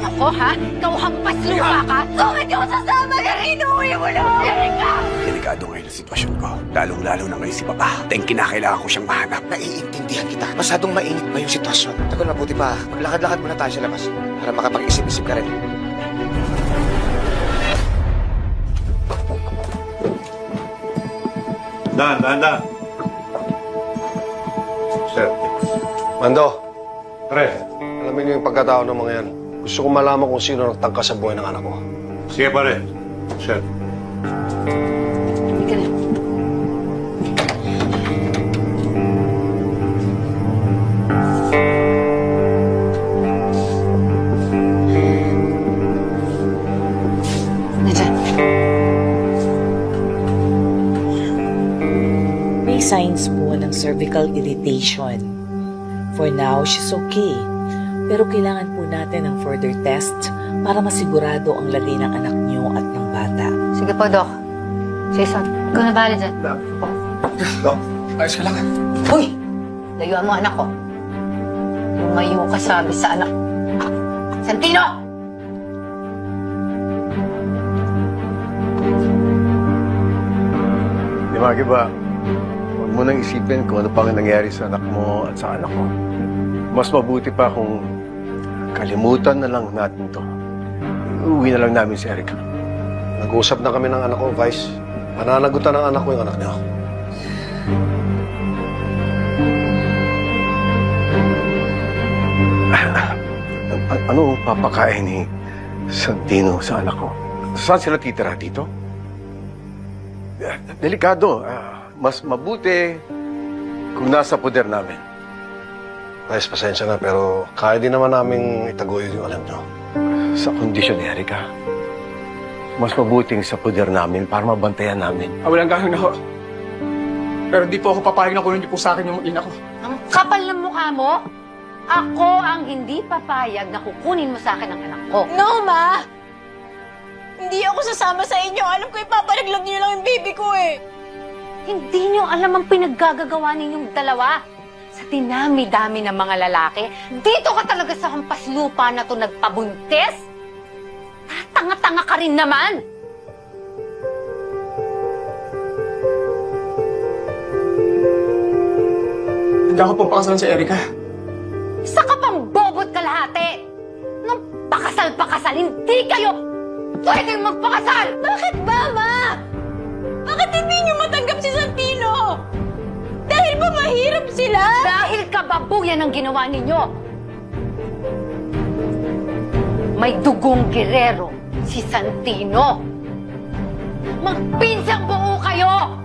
Ako, ha? Ikaw hampas lupa ka? Bakit ako sasama na inuwi mo na? Erika! Delikado ngayon ang sitwasyon ko. Lalong-lalo na ngayon si Papa. Tayong kinakailangan ko siyang mahanap. Naiintindihan kita. Masyadong mainit pa yung sitwasyon. Takot mabuti pa. Maglakad-lakad muna tayo sa labas para makapag-isip-isip ka rin. Dahan. Sir. Mando, pre, alamin niyo yung pagkatao ng mga yan. Gusto ko malaman kung sino nagtangka sa buhay ng anak ko. Sige pare. Sir. Hindi ka na. Nandiyan. May signs po ng cervical irritation. For now, she's okay. Pero kailangan po natin ng further test para masigurado ang lagay ng anak niyo at ng bata. Sige po, Doc. Jason, ikaw na bahala dyan. Dok, ayos ka lang. Uy! Layuan mo anak ko. Lumayo ka sabi sa anak. Santino! Di Magi ba, huwag mo nang isipin kung ano pang nangyari sa anak mo at sa anak ko. Mas mabuti pa kung kalimutan na lang natin to. Uuwi na lang namin si Erica. Nag-usap na kami ng anak ko, Vice. Pananagutan ng anak ko yung anak niya. Ano papakain ni Santino sa anak ko? Saan sila titira dito? Delikado. Mas mabuti kung nasa poder namin. Vice, pasensya na, pero kaya din naman namin itaguyod yung alam nyo. Sa kondisyon ni Erica, mas mabuting sa poder namin para mabantayan namin. Walang ganun ako. Pero di po ako papayag na kunin niyo po sa akin yung ina ko. Ang kapal ng mukha mo? Ako ang hindi papayag na kukunin mo sa akin ang anak ko. No, Ma! Hindi ako sasama sa inyo. Alam ko ipaparaglag niyo lang yung baby ko eh. Hindi niyo alam ang pinaggagawa ninyong dalawa. Sa dinami-dami ng mga lalaki, dito ka talaga sa hampas lupa na to nagpabuntis? Tanga-tanga ka rin naman! Hindi ako pong pakasalan si Erica. Isa ka pang bobot kalahati! Nung pakasal-pakasal, hindi kayo pwedeng magpakasal! Bakit ba, Ma? Bakit hindi niyo matanggap si Santino? Dahil ba mahirap sila? Dahil kababuyan ang ginawa ninyo! May dugong gerero si Santino. Magpinsang buo kayo!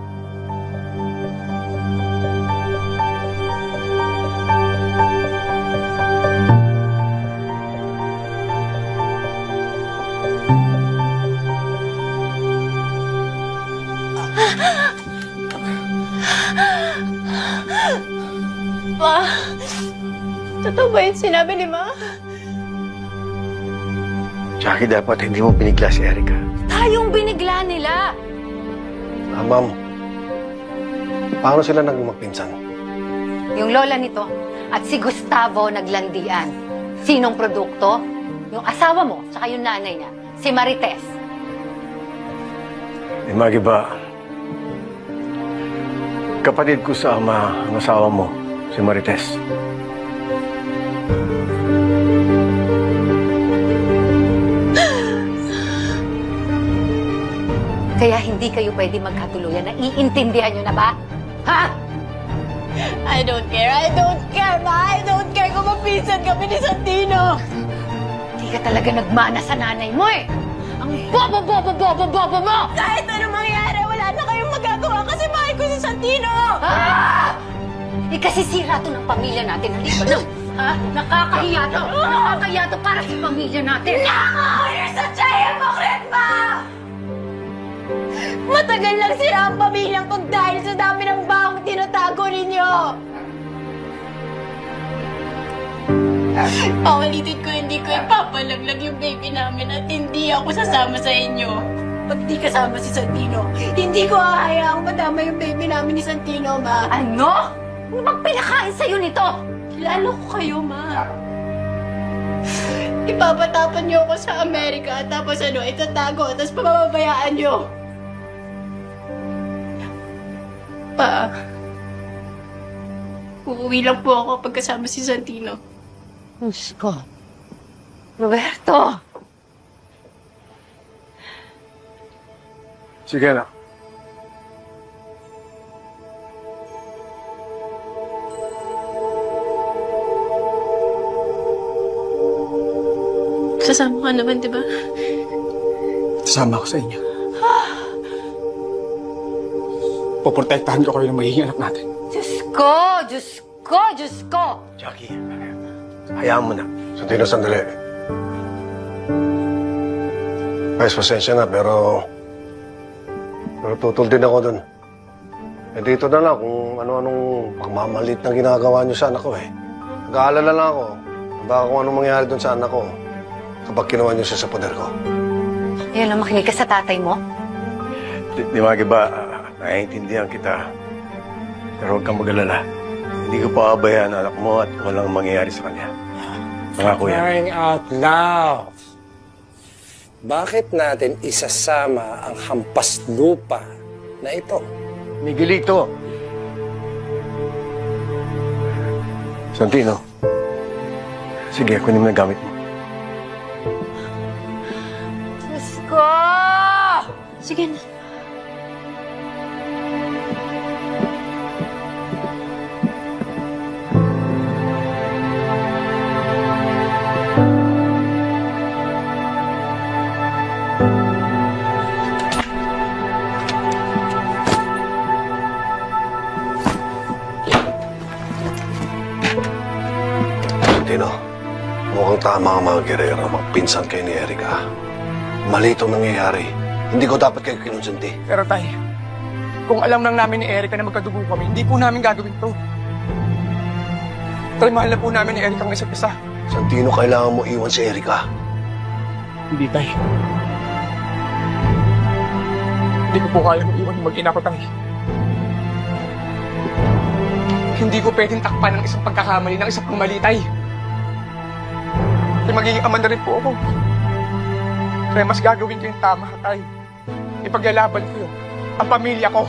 Ma, totoo ba yung sinabi ni Ma? Jackie, dapat hindi mo binigla si Erica. Tayong binigla nila! Ma'am, paano sila naging magpinsan? Yung lola nito at si Gustavo naglandian. Sinong produkto? Yung asawa mo, tsaka yung nanay niya, si Marites. Magi ba, kapatid ko sa ama ang asawa mo, si Marites. Kaya hindi kayo pwede magkatuluyan. Naiintindihan nyo na ba? Ha? I don't care. I don't care, Ma. I don't care kung mapinsan kami ni Santino. Hindi ka talaga nagmana sa nanay mo eh! Ang bobo mo! Kahit ano mangyari, wala na kayong magagawa kasi mahal ko si Santino. Ah! Ikasisira to ng pamilya natin, hindi ba lang? Ha? Nakakahiya to! Nakakahiya to para sa pamilya natin! You're such a hypocrite, Ma! Matagal lang sila ang pamilyang ko dahil sa dami ng bahong tinatago ninyo. Paulitin ko, hindi ko ipapalaglag yung baby namin at hindi ako sasama sa inyo. Pag di kasama si Santino, hindi ko hahayaang madama yung baby namin ni Santino, Ma. Ano? Ano bang pinakain sa'yo nito? Lalo ko kayo, Ma. Ipapatapon niyo ako sa Amerika tapos itatago tapos pababayaan niyo. Pa, uuwi lang po ako pagkasama si Santino. Diyos ko. Roberto! Sige na. Sasama ka naman, di ba? Sasama ako sa inyo. Poprotektahan ko kayo ng magiging anak natin. Diyos ko! Diyos ko! Diyos ko! Jackie, hayaan mo na. Santino, sandali. Guys, pasensya na, pero tutol din ako dun. Eh, dito na lang kung ano-anong pagmamalit na ginagawa niyo sa anak ko eh. Nag-aalala lang ako. Baka kung anong mangyari dun sa anak ko kapag kinuha niyo siya sa poder ko. Ayun lang, makinig ka sa tatay mo. Di Magi ba, naiintindihan kita. Pero huwag kang mag-alala. Hindi ko pa abayaan ang anak mo at walang mangyayari sa kanya. Pangako yan. Crying out loud. Bakit natin isasama ang hampas lupa na ito? Miguelito! Santino. Sige, kunin mo na gamit mo. Diyos ko! Sige na. Santino, mukhang tama ang mga gerero magpinsan kayo ni Erika. Mali itong nangyayari. Hindi ko dapat kayo kinonsinti. Pero tay, kung alam lang namin ni Erica na magkadugo kami, hindi po namin gagawin to. Tay, mahal na po namin ni Erica ang isa't isa. Santino, kailangan mo iwan si Erika. Hindi, tay. Hindi ko po kaya iwan yung mag-ina ko, tay. Hindi ko pwedeng takpan ng isang pagkakamali ng isang pangmali, tay. Kaya magiging ama na rin po ako. Kaya mas gagawin ko yung tama, tay. Ipaglalaban ko yun. Ang pamilya ko.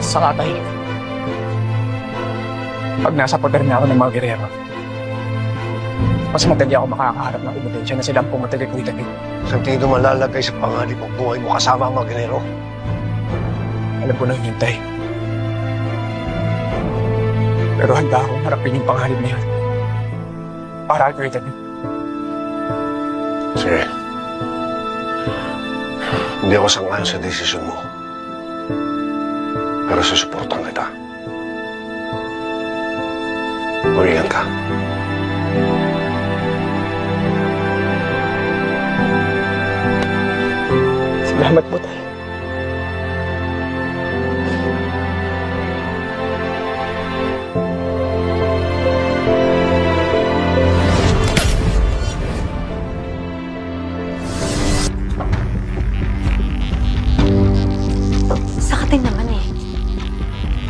Saka, tay. Pag nasa poder na ako ng mga gerero, mas madali ako makakaharap ng ebidensya na silang pumatagay ko itagay. Santino, malalagay sa panganib ang buhay mo kasama ang mga gerero. Alam ko na yun, tay. Pero handa akong harapin yung panganib na yun. Para kay itagay. Sige. Hindi ako sangayon sa desisyon mo. Pero susuportan kita. Mag-ingat ka. Salamat po, tay. Sakatin naman eh.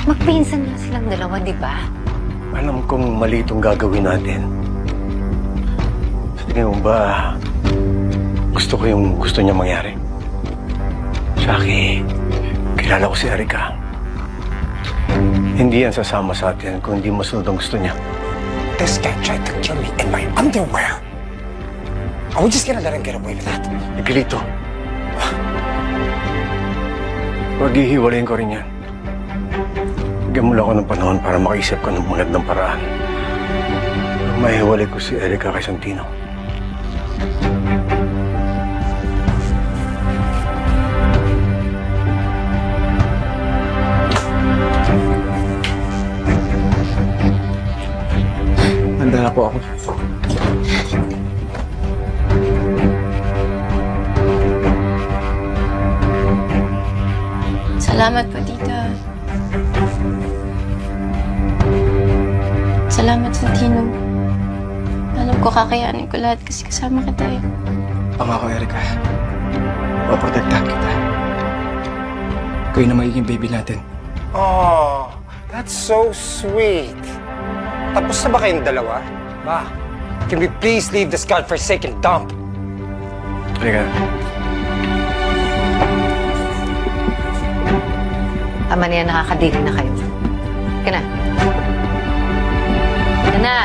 Magpinsan na silang dalawa, di ba? Alam kong mali itong gagawin natin. Sa tingin mo ba, gusto ko yung gusto niya mangyari? Jackie, kilala ko si Erika. Hindi yan sasama sa atin kung hindi masunod ang gusto niya. This guy tried to kill me in my underwear. Are we just gonna let him get away with that? Miguelito. Paghihiwalayin ko rin yan. Bigyan mo lang ako ng panahon para makaisip ko ng magandang paraan. Mahiwalay ko si Erika kay Santino. Handa na po ako. Salamat po, tita. Salamat, Santino. Alam ko kakayanin ko lahat kasi kasama kita eh. Pangako, Erika. Paprotektahan kita. Kayo na magiging baby natin. Oh, that's so sweet. Tapos na ba kayong dalawa? Ma, can we please leave this godforsaken dump? Halika. Tama na yan, nakakadiri na kayo. Ka na. Ka na.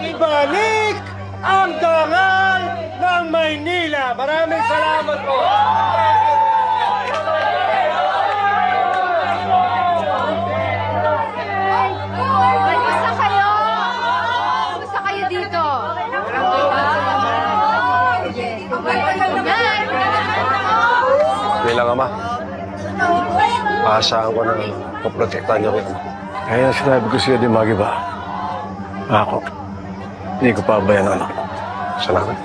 Ibalik ang dangal ng Maynila. Maraming salamat po. Kumusta kayo? Kumusta kayo dito? Bilang ama, aasahan ko na paprotektahan niyo rin. Kaya sinabi ko siya din magiba. Ako, hindi ko pabayaan ang anak ko. Salamat.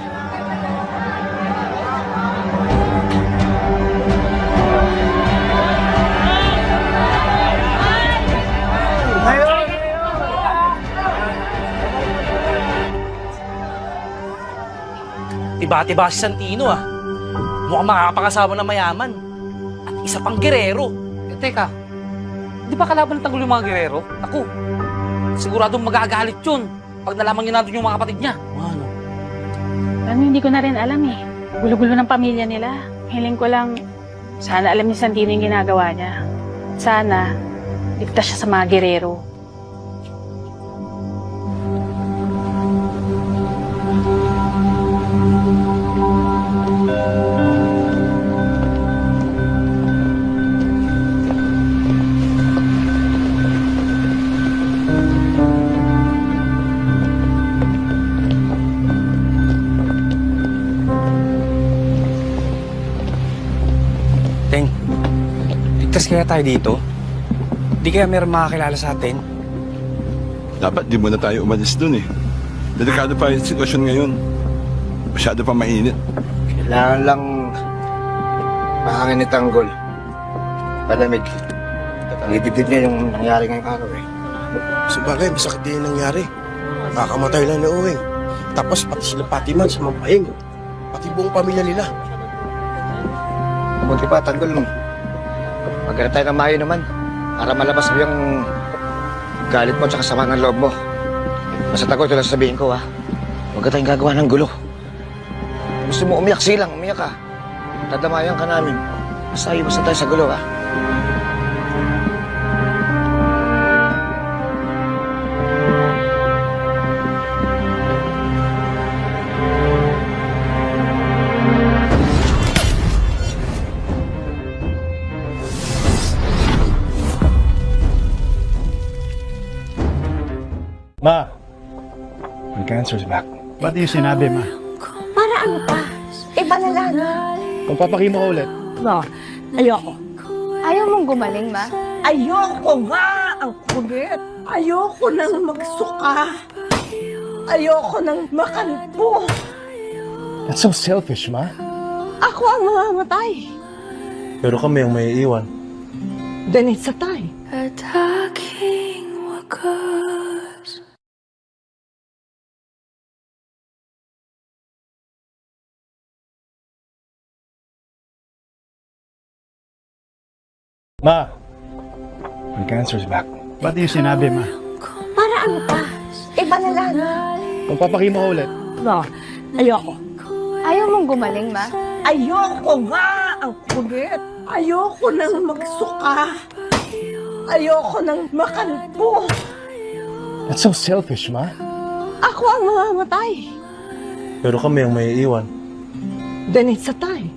Tiba-tiba si Santino ah. Mukhang makakapangasawa ng mayaman. At isa pang gerero. Teka, di ba kalaban ng tanggol yung mga gerero? Ako, siguradong magagalit yun pag nalaman niya natin yung mga kapatid niya. Ano? Ano, hindi ko na rin alam eh. Gulo-gulo ng pamilya nila. Hiling ko lang, sana alam ni Santino yung ginagawa niya. Sana, ligtas siya sa mga gerero. Teng, ligtas kaya tayo dito? Di kaya meron makakilala sa atin? Dapat di muna tayo umalis dun eh. Delikado pa yung sitwasyon ngayon. Masyado pa mainit. Kailangan lang mahangin ni Tanggol. Palamig. Nangitipid niya yung nangyari ngayong araw eh. Sabagay, masakit din yung nangyari. Nakakamatay lang ni Uwing. Tapos pati sila Patiman sa Mampahing. Pati buong pamilya nila. Buti pa, Tanggol mo. Magkana tayo ng mayo naman. Para malabas mo yung galit mo at saka sama ng loob mo. Basta Tanggol, ito lang sasabihin ko ha. Huwag ka tayong gagawa ng gulo. Gusto mo umiyak, silang, umiyak ka. Tadamayan ka namin. Basta iwas na tayo sa gulo ha. Ma, my cancer's back. Ba't yung sinabi, ma? Para ano pa? Iba na lang. Kung papakimo ka ulit. No, ayoko. Ayaw mong gumaling, ma? Ayoko nga! Ang kulit! Ayoko nang magsuka! Ayoko nang makalpo! That's so selfish, ma. Ako ang mamamatay! Pero kami ang may iiwan. Then it's a tie. Ma, my cancer's back. Ba't yung sinabi, ma? Para ano pa? Iba na lang. Kung papakimo ka ulit. No, ayoko. Ayaw mong gumaling, ma? Ayoko nga! Ang kulit! Ayoko nang magsuka! Ayoko nang makalpo! That's so selfish, ma. Ako ang mamamatay! Pero kami ang may iiwan. Then it's a tie.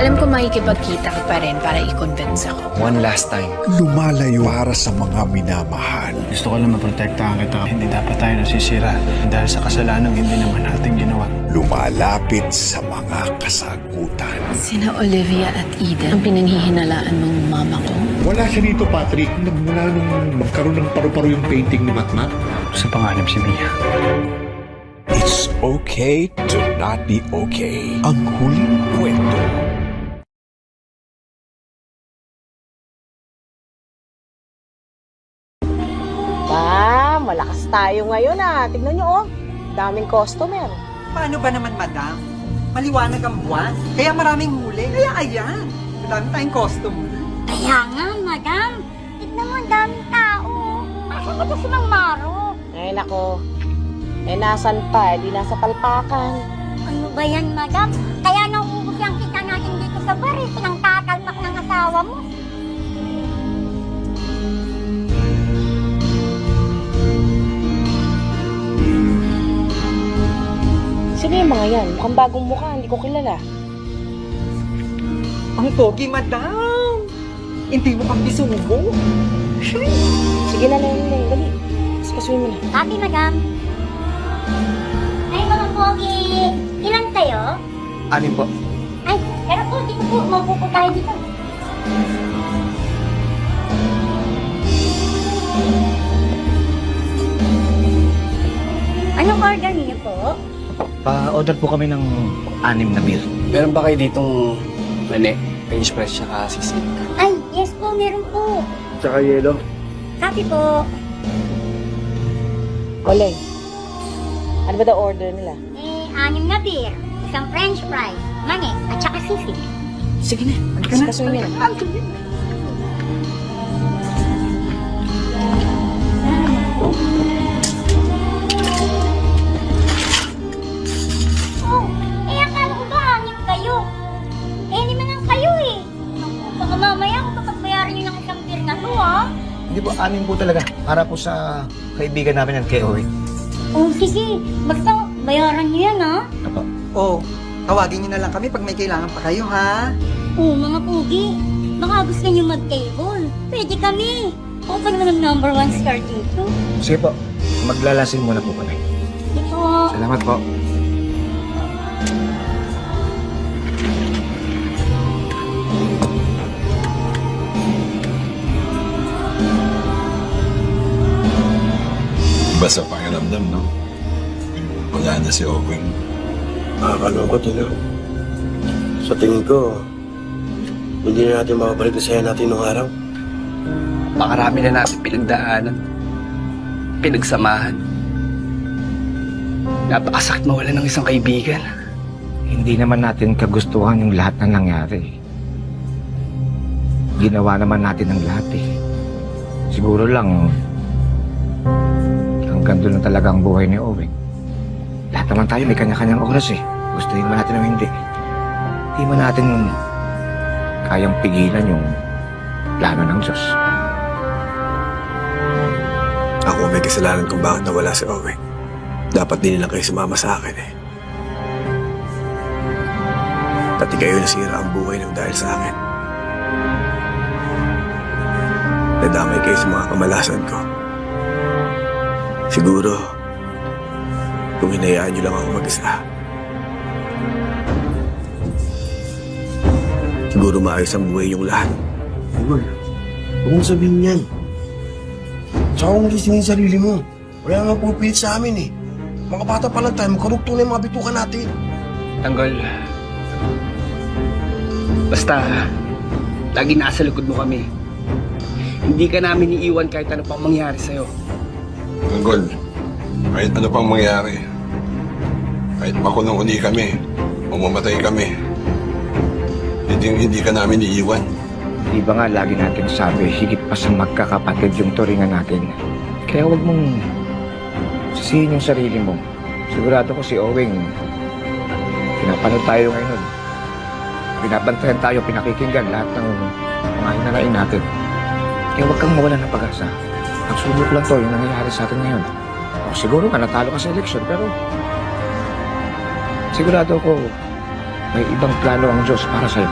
Alam ko makikipagkita ka pa rin para i-convince ako. One last time. Lumalayo para sa mga minamahal. Gusto ko lang maprotektahan kita. Hindi dapat tayo nasisira dahil sa kasalanang hindi naman natin ginawa. Lumalapit sa mga kasagutan. Sina Olivia at Eden ang pinanghihinalaan ng mama ko. Wala siya dito, Patrick. Nagmula nung magkaroon ng paru-paro yung painting ni Matmat. Sa panganib si Mia. It's okay to not be okay. Ang huling kwento. Malakas tayo ngayon Tignan nyo daming customer. Paano ba naman, madam? Maliwanag ang buwan, kaya maraming huli. Kaya ayan, madami tayong customer. Kaya nga, madam. Tignan mo, ang daming tao. Asan ba si Mang Maro? Ay nako, nasan pa? Di nasa palpakan. Ano ba yan, madam? Kaya nauubos yung kita natin dito sa bar, pinangtatalmak ng asawa mo. Sino yung mga yan? Mukhang bagong mukha, hindi ko kilala. Ang pogi, madam. Hindi mo kang bisugo. Sige na, Leng. Dali. Ispasuin mo na. Happy, madam. Ay, mga pogi. Ilan kayo? Anim po. Ay, pero po, dito po. Maupo po tayo dito. Anong order niyo po? Pa-order po kami ng 6 na beer. Meron ba kayo ditong mani, French press, tsaka sisig? Ay, yes po, meron po. Tsaka yelo. Happy po. Leng, ano ba daw order nila? 6 na beer, isang french fries, mani, at saka sisig. Sige na, ispasuin mo na. Oh, akala ko ba hangin kayo? Hindi man lang kayo eh. Baka mamaya kung kapagbayaran nyo ng isang beer na to, Hindi po, 6 po talaga. Para po sa kaibigan namin ng KOA. Oh, sige. Basta bayaran nyo yan, Apo. Oh, tawagin niyo na lang kami pag may kailangan pa kayo, ha? Oo, mga pugi. Baka gusto nyo mag-table. Pwede kami. O pa naman ang #1 star dito. Sige po, maglalasin muna po kami. Ito. Salamat po. Iba sa pakiramdam, no? Wala na si Owing. Nakakalungkot yun. Sa tingin ko, hindi na natin makabalik na saya natin nung araw. Pakarami na natin pinagdaanan, pinagsamahan. Napakasakit mawala ng isang kaibigan. Hindi naman natin kagustuhan yung lahat na nangyari. Ginawa naman natin ang lahat eh. Siguro lang, hanggang doon na talaga ang buhay ni Owen. Lahat naman tayo may kanya-kanyang oras eh. Gustuhin man natin o hindi. Hindi man natin kayang pigilan yung plano ng Diyos. Ako may kasalanan kung bakit nawala si Owen. Dapat din nila kayo sumama sa akin eh. Pati kayo nasira ang buhay ng dahil sa akin. Nadamay kayo sa mga kamalasan ko. Siguro, kung hinayaan niyo lang ako mag-isa, siguro maayos ang buhay yung lahat. Igor, huwag mong sabihin yan. Tsaka kung gisingin yung sarili mo, wala nga pupilit sa amin eh. Mga bata pa lang tayo, magkarugto na yung mga bitukan natin. Tanggol. Basta, lagi nasa likod mo kami. Hindi ka namin iiwan kahit ano pang mangyari sa'yo. Tanggol, kahit ano pang mangyari, kahit makulong-uli kami, o mamatay kami, hindi ka namin iiwan. Di ba nga lagi natin sabi, higit pa sa magkakapatid yung turingan natin. Kaya huwag mong sisihin yung sarili mo. Sigurado ko si Owing, pinapanood tayo ngayon. Binabantayan tayo, pinakikinggan lahat ng mga hinanain natin. Kaya huwag kang mawala ng pag-asa. Ang sulok lang to, yung nangyayari sa atin ngayon. O, siguro ka natalo ka sa eleksyon, pero sigurado ko may ibang plano ang Diyos para sa'yo.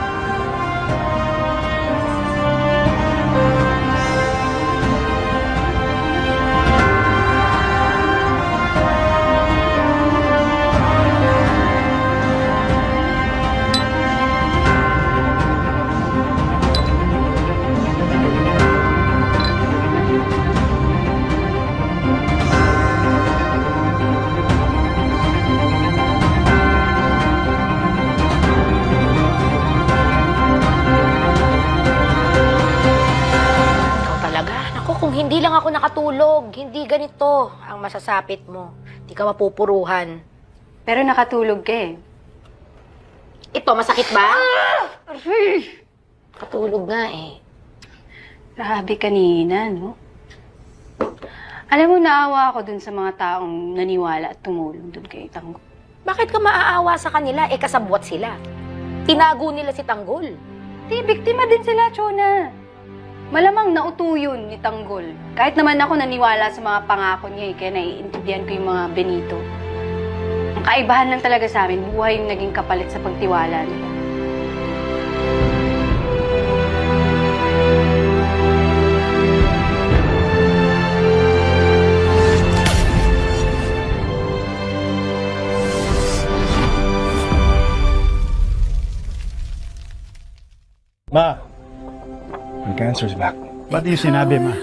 hindi lang ako nakatulog. Hindi ganito ang masasapit mo. Hindi ka mapupuruhan. Pero nakatulog ka eh. Ito, masakit ba? Katulog nga eh. Grabe kanina, no? Alam mo, naawa ako dun sa mga taong naniwala at tumulong dun kay Tanggol. Bakit ka maaawa sa kanila? Eh, kasabwat sila. Tinago nila si Tanggol. Di, biktima din sila, Chona. Malamang nauto yun ni Tanggol. Kahit naman ako naniwala sa mga pangako niya, kaya naiintindihan ko yung mga Benito. Ang kaibahan lang talaga sa amin, buhay yung naging kapalit sa pagtiwala nila. Ma, yung cancer's back. Ba't yung sinabi, Ma?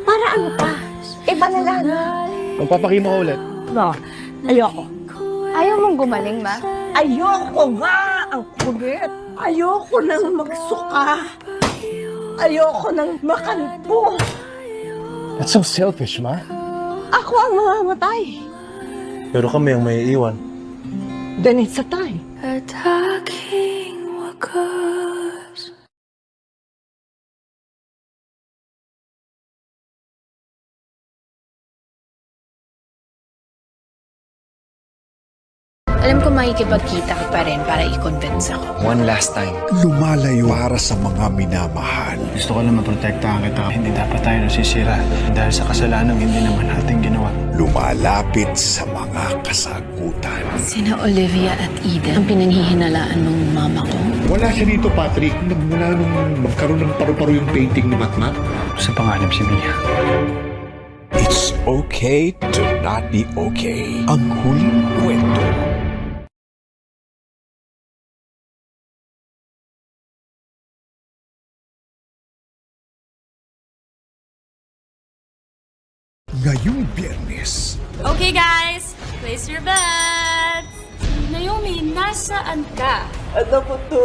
Para ano pa? Iba na lang. Magpapakimo ka ulit. No, ayoko. Ayaw mong gumaling, Ma? Ayoko nga! Ang kulit! Ayoko nang magsuka! Ayoko nang makalpo! That's so selfish, Ma. Ako ang mamamatay! Pero kami ang may iwan. Then it's a time. Alam ko makikipagkita ka pa rin para i-convince ako. One last time. Lumalayo para sa mga minamahal. Gusto ko lang maprotektahan kita. Hindi dapat tayo nasisira dahil sa kasalanan hindi naman natin ginawa. Lumalapit sa mga kasagutan. Sina Olivia at Eden ang pinanghihinalaan ng mama ko. Wala siya dito, Patrick. Nagmula nung magkaroon ng paru-paro yung painting ni Matmat. Sa panganib si Mia. It's okay to not be okay. Ang huling kwento. Ngayong Biyernes, Okay guys, place your bets. Naomi, nasaan ka? Ano po to?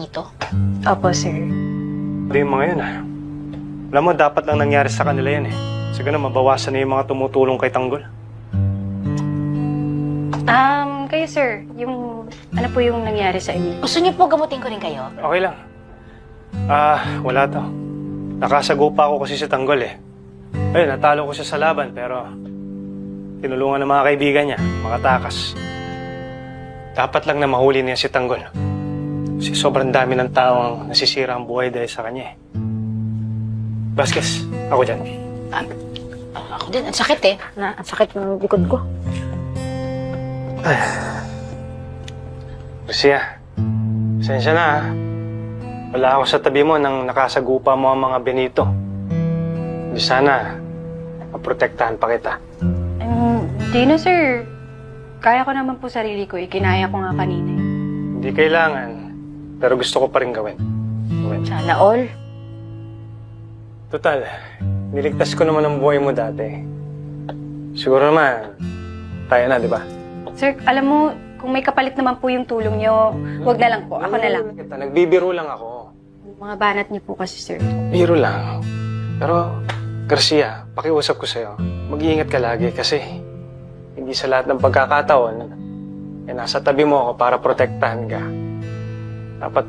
Ito? Opo, sir. Hindi yung mga yun Alam mo, dapat lang nangyari sa kanila yan Sa ganun, mabawasan na yung mga tumutulong kay Tanggol. Kayo, sir, ano po yung nangyari sa inyo? Gusto niyo po gamutin ko rin kayo? Okay lang. Wala to. Nakasagupa ako kasi sa Tanggol Ayun, natalo ko siya sa laban pero tinulungan ng mga kaibigan niya, mga takas. Dapat lang na mahuli niya si Tanggol. Kasi sobrang dami ng tao ang nasisira ang buhay dahil sa kanya Vasquez, ako dyan. Ako din, ang sakit ang sakit ng likod ko. Lucia, pasensya na Wala ako sa tabi mo nang nakasagupa mo ang mga Benito. Di sana, maprotektahan pa kita. Di na, sir. Kaya ko naman po sarili ko. Kinaya ko nga kanina. Hindi kailangan, pero gusto ko pa rin gawin. Sana all. Total, niligtas ko naman ang buhay mo dati. Siguro naman, tayo na, di ba? Sir, alam mo, kung may kapalit naman po yung tulong nyo, wag na lang po. Ako na lang. Nagbibiro lang ako. Mga banat niyo po kasi, sir. Biro lang. Pero, Garcia, pakiusap ko sa'yo, mag-iingat ka lagi kasi hindi sa lahat ng pagkakataon, nasa tabi mo ako para protektahan ka. Dapat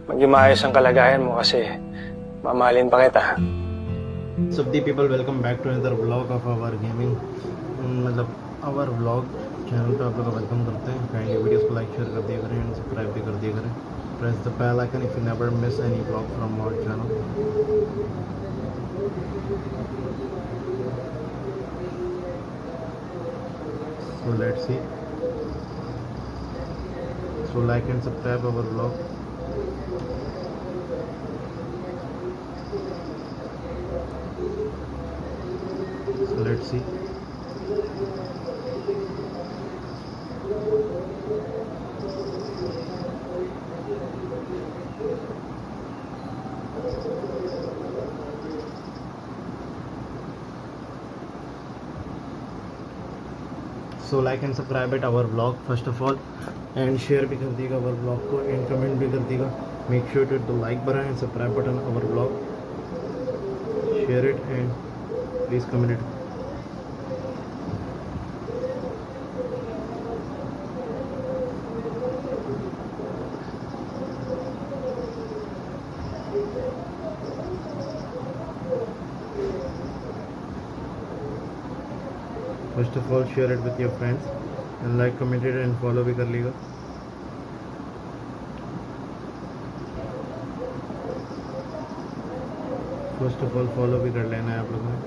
maging maayos ang kalagayan mo kasi mamahalin pa kita. So the people, welcome back to another vlog of our gaming. मतलब our vlog channel पे आप लोग welcome करते हैं. Kindly videos को like share कर दिया करें एंड सब्सक्राइब भी कर दिया करें. Press the bell icon if you never miss any vlog from our channel. So let's see. So like and subscribe our vlog. So let's see. So like and subscribe at our vlog first of all, and share भी कर दिएगा our vlog को, and comment भी कर दिएगा. Make sure to hit the like button and subscribe button our vlog. share it and please comment it. First of all, share it with your friends and like, comment it and follow भी कर लीजिएगा. First of all, follow भी कर लेना है आप लोगों ने.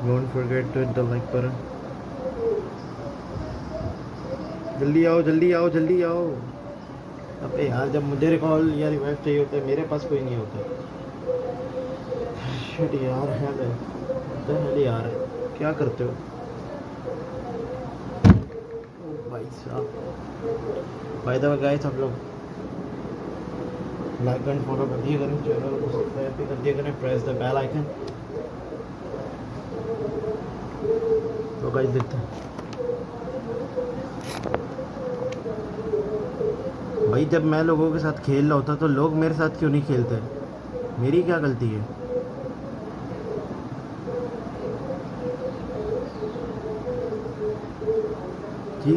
Don't forget to hit the like button. जल्दी आओ, जल्दी आओ, जल्दी आओ. अबे यार, जब मुझे रिकॉल या रिवाइव चाहिए होता है, मेरे पास कोई नहीं होता. शिट यार, है यार, क्या करते हो? ओ भाई साहब. बाय द वे गाइस, आप लोग लाइक एंड फॉलो कर दिया करें, चैनल को सब्सक्राइब भी कर दिया करें, प्रेस द बेल आइकन. तो गाइस देखते हैं भाई, जब मैं लोगों के साथ खेल रहा होता तो लोग मेरे साथ क्यों नहीं खेलते? मेरी क्या गलती है? जी,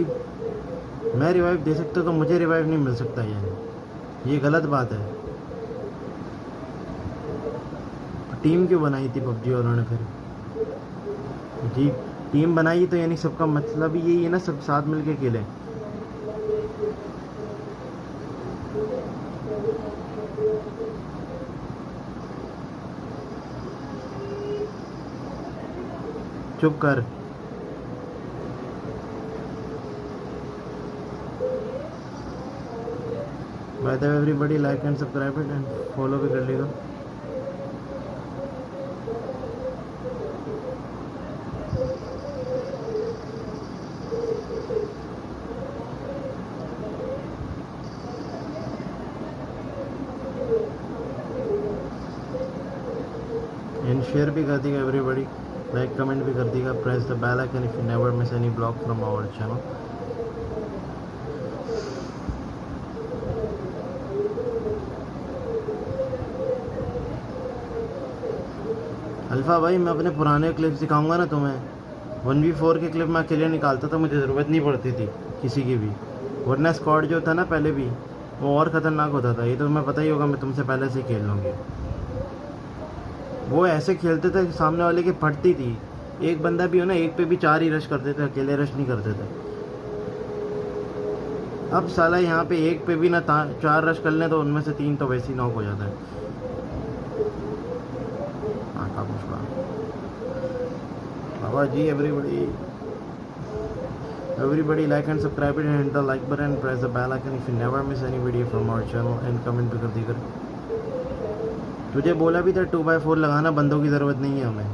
मैं रिवाइव दे सकता तो मुझे रिवाइव नहीं मिल सकता, यानी ये गलत बात है. टीम क्यों बनाई थी पबजी वालों ने फिर? जी, टीम बनाई तो यानी सबका मतलब ही यही है ना, सब साथ मिलके खेलें. चुप कर. Bye the way everybody, like and subscribe it and follow भी कर लेगा. एंड शेयर भी कर देगा एवरीबॉडी, लाइक कमेंट भी कर देगा, press the bell icon if you never miss any blog from our channel. Alpha भाई, मैं अपने पुराने क्लिप्स दिखाऊंगा ना तुम्हें. 1v4 के क्लिप मैं अकेले निकालता था, मुझे ज़रूरत नहीं पड़ती थी किसी की भी. वरना स्क्वाड जो था ना पहले भी, वो और ख़तरनाक होता था. ये तो मैं पता ही होगा, मैं तुमसे पहले से खेल लूँगी. वो ऐसे खेलते थे सामने वाले की फटती थी. एक बंदा भी हो ना, एक पे भी 4 ही रश करते थे, अकेले रश नहीं करते थे. अब साला यहाँ पे एक पे भी ना 4 रश कर लें तो उनमें से 3 तो वैसे ही नॉक हो जाता है. बाबा जी, everybody like and subscribe it and hit the like button and press the bell icon if you never miss any video from our channel and comment भी कर दी कर. तुझे बोला भी था 2x4 लगाना, बंदों की ज़रूरत नहीं है हमें.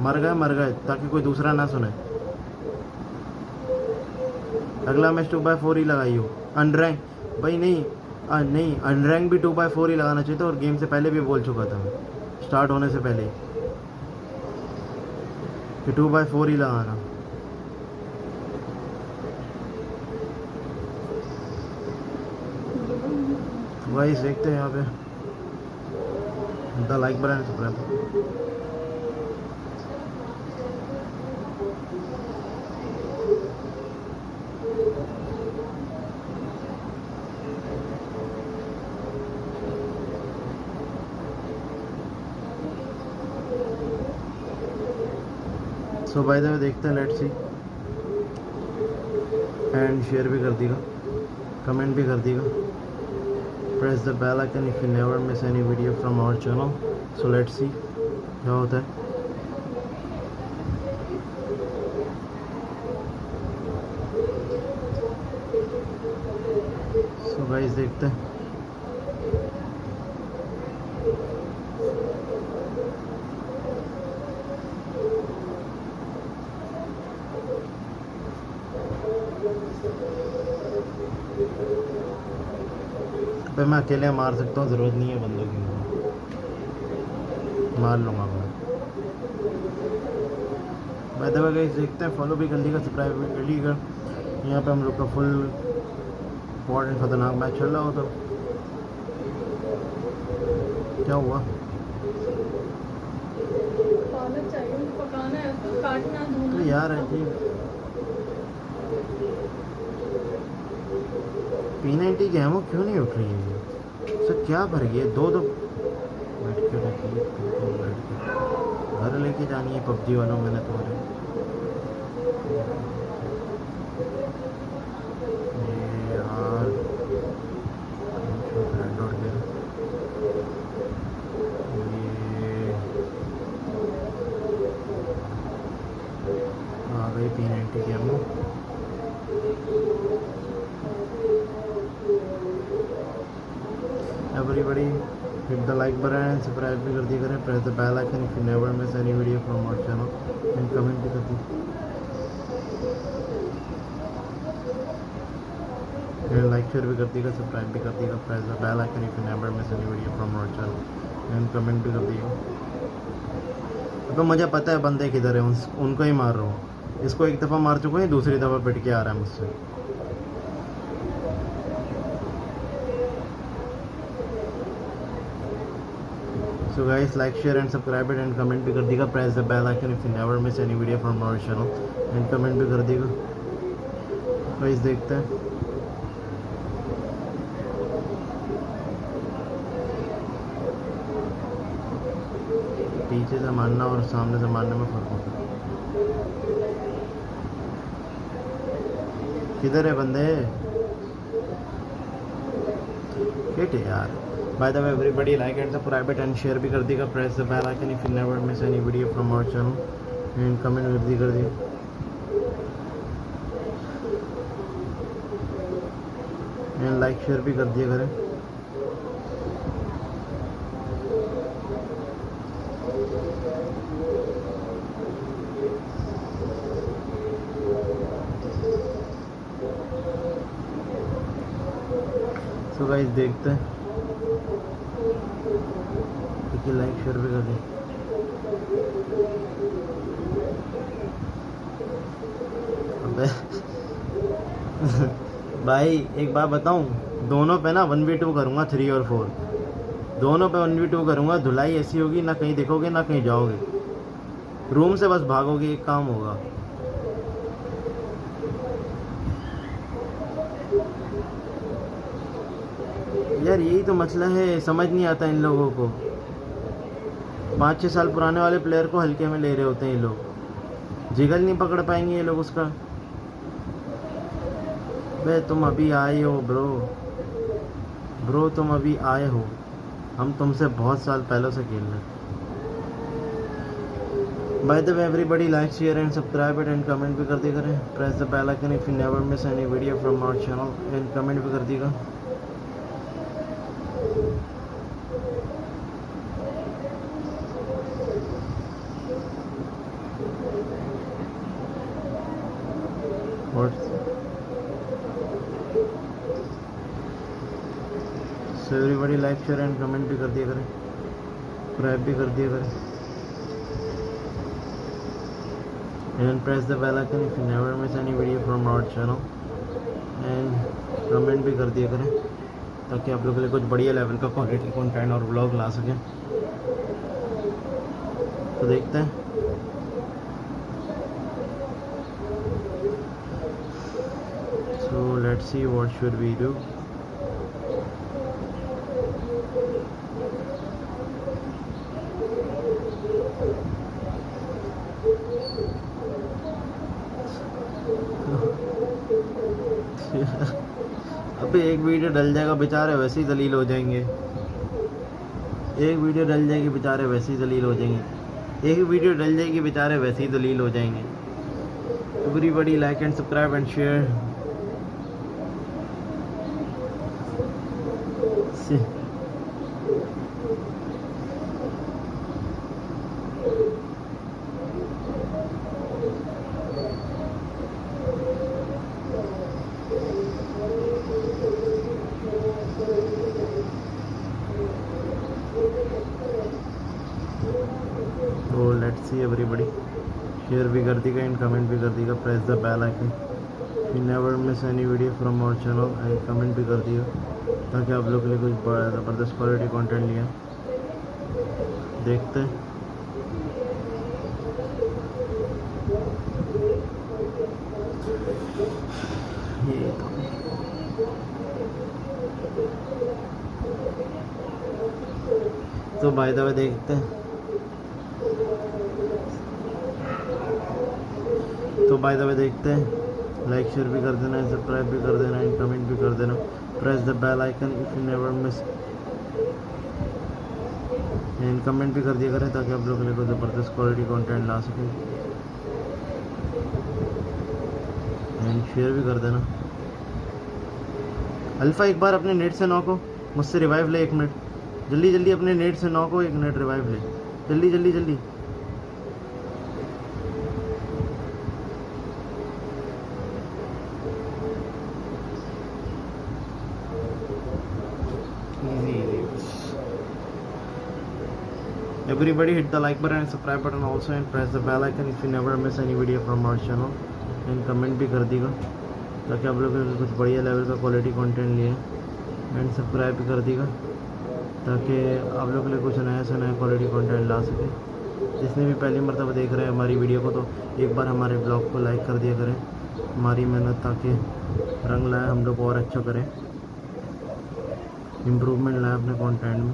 मर गए ताकि कोई दूसरा ना सुने. अगला मैच 2x4 ही लगाई हो. अनरैंक भाई नहीं, अनरैंक भी 2x4 ही लगाना चाहिए था. और गेम से पहले भी बोल चुका था मैं, स्टार्ट होने से पहले कि 2x4 ही लगाना. गाइस देखते हैं यहाँ पे the like button subscribe. So bye the वे देखते हैं, लेट्स सी. एंड शेयर भी कर देगा, कमेंट भी कर देगा, press the bell icon if you never miss any video from our channel. So let's see क्या होता है. सो गाइस देखते हैं. पे मैं अकेले मार सकता हूँ, ज़रूरत नहीं है बंदों की. मार लूँगा मैं. बाय द वे गाइस देखते हैं, फॉलो भी कर लीजिएगा, सब्सक्राइब भी कर लीजिएगा. यहाँ पे हम लोग का फुल इम्पोर्टेंट खतरनाक मैच चल रहा हो तो क्या हुआ? पालक चाहिए, उनको पकाना है, तो काटना धोना। तो यार अजीब P90 की एमओ क्यों नहीं उठ रही है? सर क्या भर गया? दो बैठ के रखिए, बैठ के घर लेके जानी है पबजी वालों मैंने तुम्हारे। ये यार ब्रांड उड़ गया। ये आ गई P90 की ammo. Everybody hit the like button and subscribe भी कर दिया करें. Press the bell icon if you never miss any video from our channel and comment भी कर दिए. And like share भी कर दिएगा, subscribe भी कर दिएगा. Press the bell icon if you never miss any video from our channel and comment भी कर दिएगा. अब मुझे पता है बंदे किधर है, उनको ही मार रहा हूँ. इसको एक दफ़ा मार चुका है, दूसरी दफ़ा पिट के आ रहा है मुझसे. So guys, like, share and subscribe it and comment भी कर दीजिएगा. Press the bell icon if you never miss any video from our channel and comment भी कर दीजिएगा. Guys देखते हैं. पीछे से मारना और सामने से मारने में फर्क होता है. किधर है बंदे? किट यार. By the way, everybody like and subscribe it and share भी कर दीजिएगा. Press the bell icon if you never miss any video from our channel and comment भी कर दीजिए. and like share भी कर दिया करें. So guys देखते हैं. लाइक शेयर भी कर दें. अबे भाई एक बात बताऊं, दोनों पे ना 1v2 करूंगा. 3 और 4 दोनों पे 1v2 करूंगा. धुलाई ऐसी होगी ना कहीं देखोगे ना कहीं जाओगे. रूम से बस भागोगे, एक काम होगा. यार यही तो मसला है, समझ नहीं आता इन लोगों को. 5-6 साल पुराने वाले प्लेयर को हल्के में ले रहे होते हैं ये लोग. जिगल नहीं पकड़ पाएंगे ये लोग उसका. बे तुम अभी आए हो ब्रो तुम अभी आए हो. हम तुमसे बहुत साल पहले से खेल रहे. By the way everybody like share and subscribe it and comment भी कर दिया करें. Press the bell icon if you never miss any video from our channel and comment भी कर दिएगा. So everybody like share and comment भी कर दिया करें. सब्सक्राइब भी कर दिया करें. and press the bell icon if you never miss any video from our channel and comment भी कर दिया करें ताकि आप लोगों के लिए कुछ बढ़िया लेवल का क्वालिटी कंटेंट और व्लॉग ला सकें. तो देखते हैं. So let's see what should we do. अबे एक वीडियो डल जाएगा, बेचारे वैसे ही जलील हो जाएंगे. एक वीडियो डल जाएगी, बेचारे वैसे ही जलील हो जाएंगे. एक वीडियो डल जाएगी, बेचारे वैसे ही जलील हो जाएंगे. Everybody like and subscribe and share. तो लेट्स सी एवरीबॉडी. शेयर भी कर दीजिएगा एंड कमेंट भी कर दीजिएगा. Press the bell icon you never miss any video from our channel and comment भी कर दिएगा ताकि आप लोग के लिए कुछ ज़बरदस्त क्वालिटी कंटेंट लिया. देखते हैं। ये तो बाय द वे देखते हैं। देखते हैं। लाइक शेयर भी कर देना, सब्सक्राइब भी कर देना, एंड कमेंट भी कर देना। Press the bell icon if you never miss, and comment भी कर दिया करें ताकि आप लोग के लिए कोई ज़बरदस्त क्वालिटी कंटेंट ला सकें। एंड शेयर भी कर देना। अल्फा एक बार अपने नेट से नॉक हो, मुझसे रिवाइव ले 1 मिनट। जल्दी जल्दी अपने नेट से नॉक हो, 1 मिनट रिवाइव ले। जल्दी जल्दी जल्दी। Everybody hit the like button and subscribe button also, and press the bell icon if you never miss any video from our channel, and comment भी कर दीगा ताकि आप लोग कुछ बढ़िया लेवल का क्वालिटी कंटेंट लिए, एंड सब्सक्राइब भी कर दीगा ताकि आप लोग के लिए कुछ नया से नया क्वालिटी कंटेंट ला सके। जिसने भी पहली मरतबा देख रहे हैं हमारी वीडियो को तो एक बार हमारे ब्लॉग को लाइक कर दिया करें। हमारी मेहनत ताकि रंग लाए, हम लोग और अच्छा करें, इम्प्रूवमेंट लाए अपने कंटेंट में।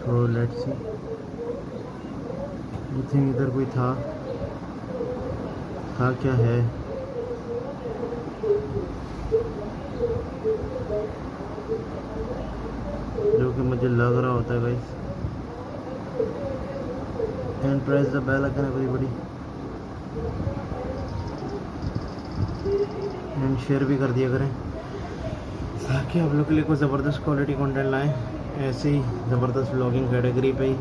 तो लेट्स सी, आई थिंक इधर कोई था क्या है? जो कि मुझे लग रहा होता है guys. And press the bell icon everybody, and share भी कर दिया करें ताकि आप लोग के लिए कोई ज़बरदस्त क्वालिटी कंटेंट लाएं, ऐसे ही ज़बरदस्त व्लॉगिंग कैटेगरी पे ही।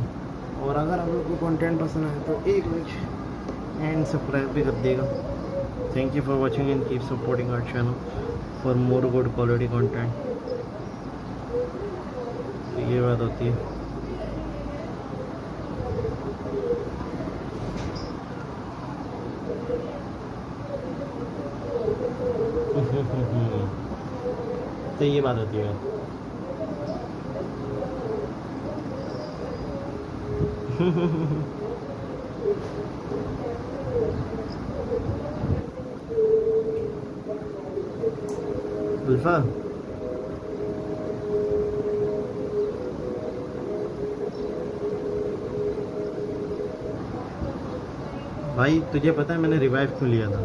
और अगर आप लोग को कंटेंट पसंद आए तो एक लाइक एंड सब्सक्राइब भी कर देगा। Thank you for watching and keep supporting our channel for more good quality content. ये बात होती है। तो ये बात होती है। अल्फा भाई, तुझे पता है मैंने रिवाइव क्यों लिया था?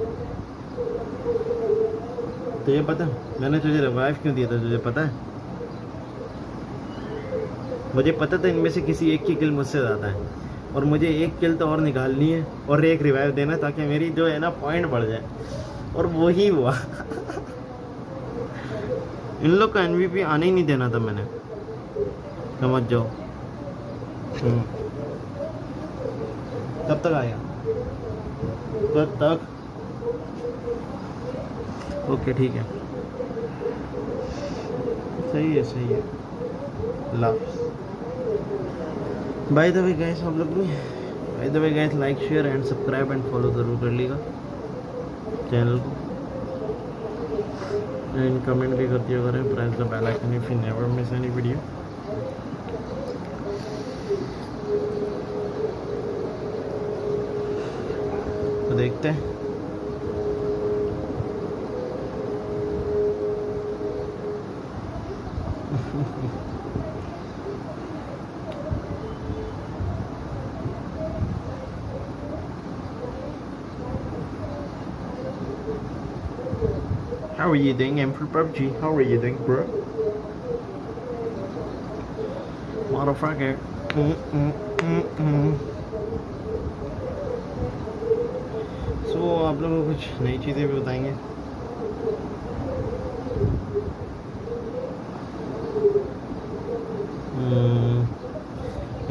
तुझे पता है मैंने तुझे रिवाइव क्यों दिया था? तुझे पता है? मुझे पता था इनमें से किसी एक की किल मुझसे ज़्यादा है, और मुझे एक किल तो और निकालनी है और एक रिवाइव देना ताकि मेरी जो है ना पॉइंट बढ़ जाए, और वही हुआ। इन लोग का एनवीपी आने ही नहीं देना था मैंने, समझ जाओ। कब तक आएगा? कब तक? ओके ठीक है, सही है सही है। Love bye the way guys, आप लोग भी bye the way guys like share and subscribe and follow ज़रूर कर लीजिएगा चैनल को, एंड कमेंट भी कर दिया करें। Press the bell icon if you never miss any video. तो देखते हैं। How are you doing? I'm from PUBG. How are you doing, bro? Motherfucker. So, आप लोगों को कुछ नई चीज़ें भी बताएंगे।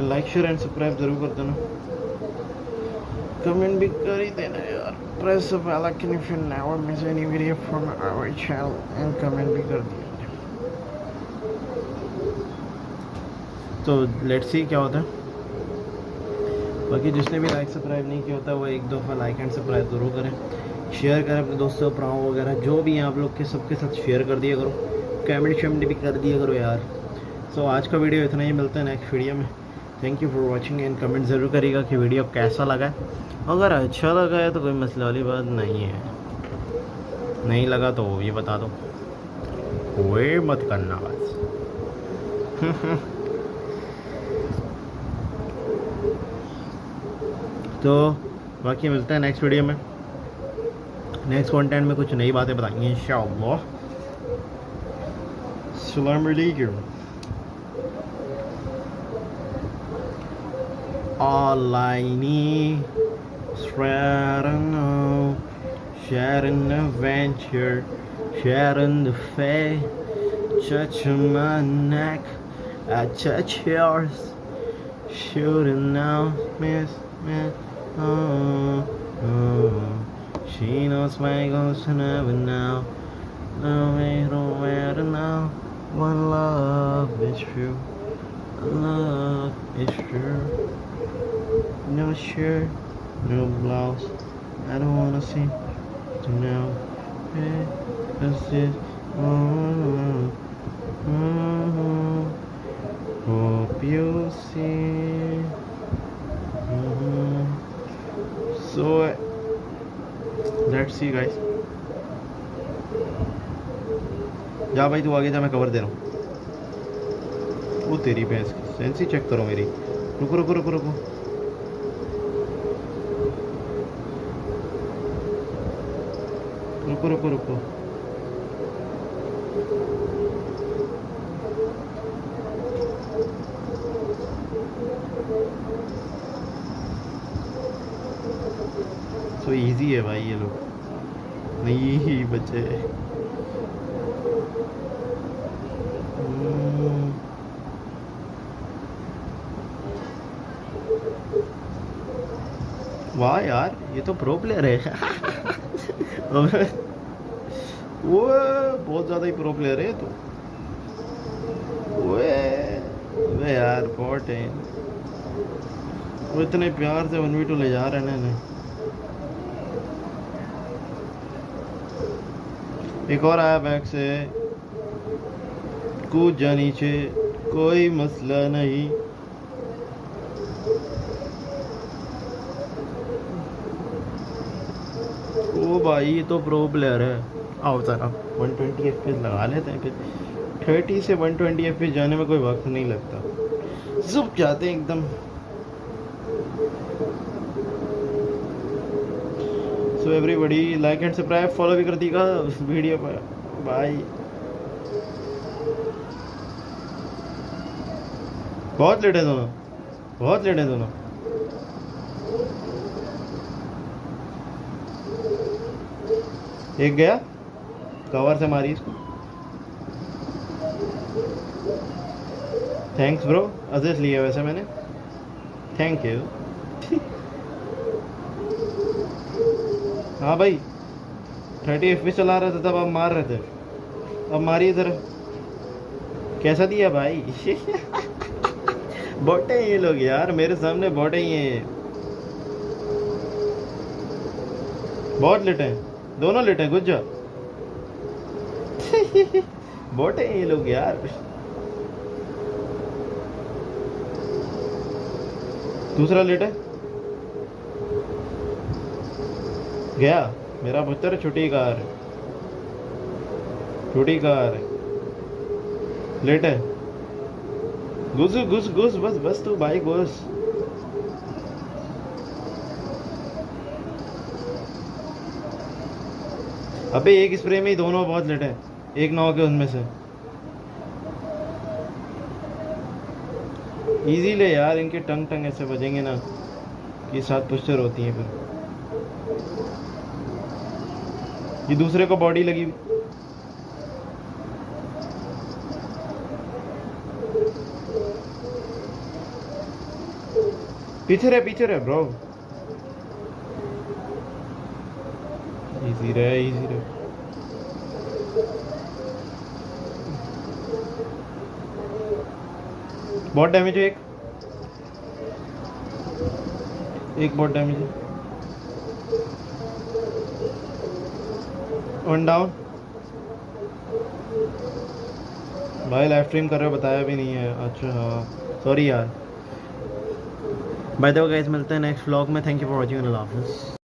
लाइक शेयर एंड सब्सक्राइब जरूर कर देना, कमेंट भी कर ही देना यार। Press the bell icon if you never miss any video from our channel, and comment भी कर दिया। तो लेट्स सी क्या होता है। बाकी जिसने भी लाइक सब्सक्राइब नहीं किया होता वो एक दफ़ा लाइक एंड सब्सक्राइब ज़रूर करें, शेयर करें अपने दोस्तों भराओं वगैरह जो भी हैं आप लोग के सबके साथ शेयर कर दिया करो, कमेंट शमेंट भी कर दिया करो यार। तो आज का वीडियो इतना ही, मिलता है नेक्स्ट वीडियो में। Thank you for watching and comment ज़रूर करिएगा कि वीडियो कैसा लगा है। अगर अच्छा लगा है तो कोई मसले वाली बात नहीं है, नहीं लगा तो ये बता दो, कोई मत करना बस। तो बाकी मिलता है नेक्स्ट वीडियो में, नेक्स्ट कंटेंट में कुछ नई बातें बताएंगे इंशाअल्लाह। अस्सलाम वालेकुम। All I need is sharing the adventure, sharing the faith, touching my neck, I touch yours, shooting now, miss, she knows my ghost never now, no matter now, one love is true, love is true. No shirt, no blouse, I don't wanna see to now. Hey, this is hope you see. So let's see guys. जा भाई तू आगे जा, मैं कवर दे रहा हूँ। वो तेरी भैंस की सेंसी चेक करो मेरी। रुको रुको रुको रुको, रुको रुको रुको। तो इजी है भाई, ये लोग नहीं ही बचे। वाह यार, ये तो प्रो प्लेयर है। वो बहुत ज़्यादा ही प्रो प्लेयर है तो। वे यार बहुत है, वो इतने प्यार से 1v2 ले जा रहे हैं ना। एक और आया बैग से, कूद जा नीचे, कोई मसला नहीं। ओ भाई ये तो प्रो प्लेयर है। आओ जरा 120 FPS लगा लेते हैं, फिर 30 से 120 FPS जाने में कोई वक्त नहीं लगता, जुप जाते हैं एकदम। So everybody like and subscribe, follow भी कर दीजिएगा वीडियो पर। बाय। बहुत लेट है दोनों, बहुत लेट है दोनों। एक गया, कवर से मारी इसको। थैंक्स ब्रो, अजीज लिया वैसे मैंने, थैंक यू। हाँ भाई 30 FPS चला रहे थे तब, आप मार रहे थे, अब मारिए जरा। कैसा दिया भाई? बोटे हैं ये लोग यार, मेरे सामने बोटे ही हैं, बहुत लेटे हैं, दोनों लेटे हैं। गुज्जा बोटे हैं ये लोग यार। दूसरा लेटे गया, मेरा पुत्र छोटी कार, छोटी कार लेटे। घुस घुस घुस, बस बस तू भाई घुस। अबे एक स्प्रे में ही दोनों बहुत लेटे हैं, एक नौ के उनमें से। इजी ले यार, इनके टंग टंग ऐसे बजेंगे ना कि 7 पुश्चर होती हैं। फिर ये दूसरे को बॉडी लगी। पीछे रहे ब्रो। इजी रहे, इजी रहे। बहुत डैमेज है, एक बहुत डैमेज है। वन डाउन, भाई लाइव स्ट्रीम कर रहे हो बताया भी नहीं है। अच्छा हाँ सॉरी यार। बाय द वे गाइस मिलते हैं नेक्स्ट व्लॉग में। Thank you for watching. अल्लाह हाफिज़।